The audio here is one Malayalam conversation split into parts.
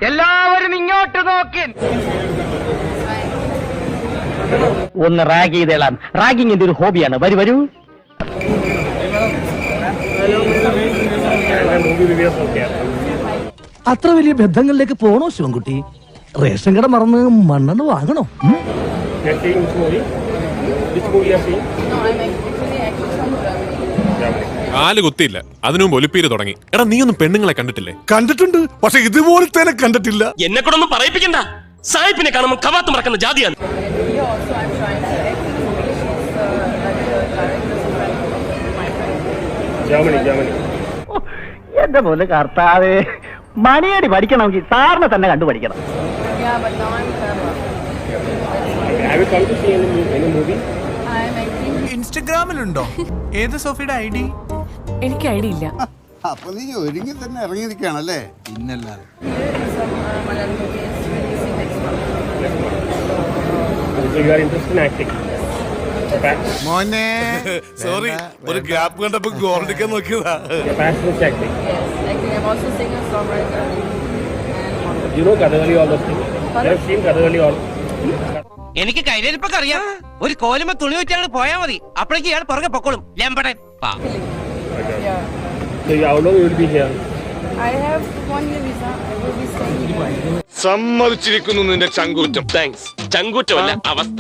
എല്ലാവരും ഇങ്ങോട്ട് നോക്കി. ഒന്ന് റാഗ് ചെയ്തേളാം. റാഗിങ് എന്റെ ഒരു ഹോബിയാണ്. വരൂ വരൂ. അത്ര വലിയ ബന്ധങ്ങളിലേക്ക് പോണോ ശിവൻകുട്ടി? റേഷൻ കട മറന്ന് മണ്ണെണ്ണ വാങ്ങണോ? കാല് കുത്തിയില്ല, അതിനും ഒലിപ്പീര് തുടങ്ങി. എടാ, നീ ഒന്നും പെണ്ണുങ്ങളെ കണ്ടിട്ടില്ലേ? കണ്ടിട്ടുണ്ട്, പക്ഷെ ഇതുപോലത്തെ കണ്ടിട്ടില്ല. എന്നെ കൂടെ ഒന്നും പറയിപ്പിക്കണ്ട. സായിപ്പിനെ കാണുമ്പോൾ കവാത്ത് മറക്കുന്ന ജാതിയാണ്. എന്റെ പോലെ കർത്താവേ, മണിയടി പഠിക്കണമെങ്കിൽ സാറിനെ തന്നെ കണ്ടു പഠിക്കണം. ഇൻസ്റ്റഗ്രാമിലുണ്ടോ? ഏത് സോഫിയുടെ ഐഡി? എനിക്ക് ഐഡിയ ഇല്ല. അപ്പൊ നീ ഒരുങ്ങി തന്നെ ഇറങ്ങിയിരിക്കുകയാണല്ലേ? പിന്നല്ലാതെ. മോനെ സോറി, ഒരു ഗ്യാപ്പ് കണ്ടപ്പോ ഗോൾഡിക്കാൻ നോക്കിയതാ. എനിക്ക് കൈരരിപ്പൊക്കെ അറിയാം. ഒരു കോലുമ തുണി വെച്ചാൽ പോയാ മതി. അപ്പോഴേക്ക് ഇയാൾ പുറകെ പൊക്കോളും. ലംബടൻ. സമ്മതിച്ചിരിക്കുന്നു നിന്റെ ചങ്കൂറ്റം. താങ്ക്സ്. ചങ്കൂറ്റമല്ല, അവസ്ഥ.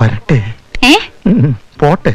വരട്ടെ, പോട്ടെ.